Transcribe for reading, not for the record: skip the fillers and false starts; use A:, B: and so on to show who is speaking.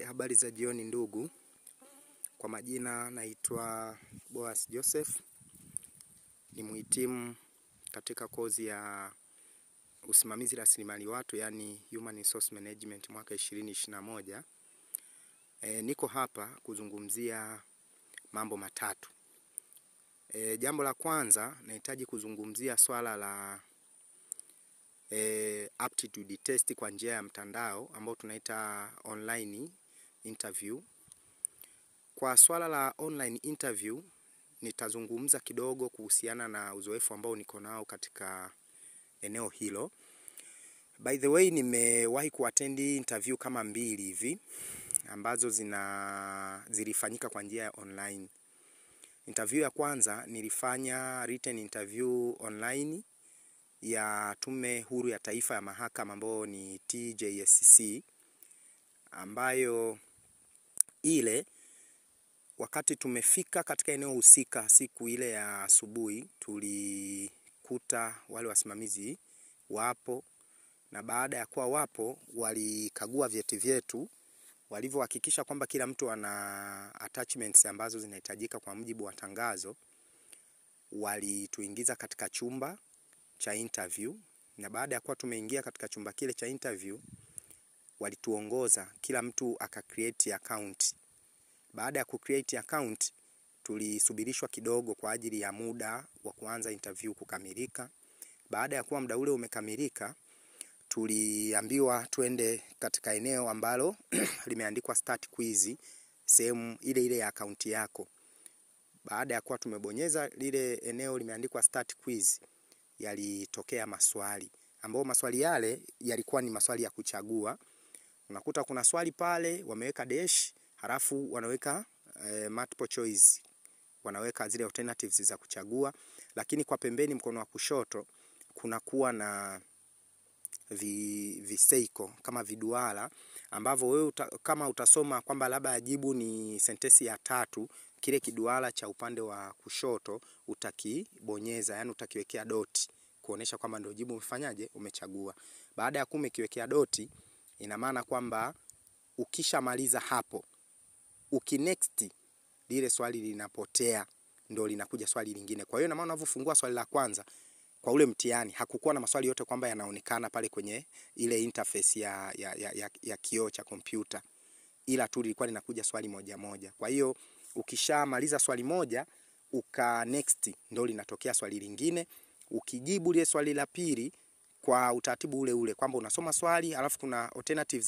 A: Habari za jioni ndugu. Kwa majina naitwa Boas Joseph. Ni mhitimu katika kozi ya usimamizi rasilimali watu, yani Human Resource Management mwaka 2021. Niko hapa kuzungumzia mambo matatu. Jambo la kwanza nahitaji kuzungumzia swala la aptitude test kwa njia ya mtandao ambao tunaita online interview. Kwa swala la online interview, nitazungumza kidogo kuhusiana na uzoefu ambao niko nao katika eneo hilo. By the way, nimewahi kuatendi interview kama 2 hivi ambazo zilifanyika kwa njia ya online. Interview ya kwanza nilifanya written interview online ya Tume Huru ya Taifa ya Mahakama ambayo ni TJSC, ambayo ile wakati tumefika katika eneo husika siku ile ya asubuhi, tulikuta wale wasimamizi wapo, na baada ya kuwa wapo walikagua vyeti vyetu. Walivyohakikisha kwamba kila mtu ana attachments ambazo zinahitajika kwa mujibu wa tangazo, walituingiza katika chumba cha interview, na baada ya kuwa tumeingia katika chumba kile cha interview, walituongoza kila mtu aka create account. Baada ya kucreate account, tulisubirishwa kidogo kwa ajili ya muda wa kuanza interview kukamilika. Baada ya kuwa muda ule umekamilika, tuliambiwa tuende katika eneo ambalo limeandikwa start quiz, sehemu ile ile ya account yako. Baada ya kuwa tumebonyeza lile eneo limeandikwa start quiz, yalitokea maswali, ambao maswali yale yalikuwa ni maswali ya kuchagua. Unakuta kuna swali pale wameweka dash, halafu wanaweka multiple choice, wanaweka zile alternatives za kuchagua, lakini kwa pembeni mkono wa kushoto kuna kuwa na viseiko kama viduara ambavyo wewe kama utasoma kwamba labda ajibu ni sentensi ya 3, kile kiduara cha upande wa kushoto utakibonyeza, yani utakiwekea doti kuonesha kwamba ndio jibu umefanyaje, umechagua. Baada ya kumekiwekea doti, ina maana kwamba ukishamaliza hapo, ukinext, lile swali linapotea, ndio linakuja swali lingine. Kwa hiyo ina maana unavyofungua swali la kwanza kwa ule mtihani, hakukuwa na maswali yote kwamba yanaonekana pale kwenye ile interface ya kioo cha kompyuta, ila tu lilikuwa linakuja swali moja moja. Kwa hiyo ukishamaliza swali moja, uka next, ndio linatokea swali lingine. Ukijibu ile swali la pili kwa utaratibu ule ule kwamba unasoma swali alafu kuna alternatives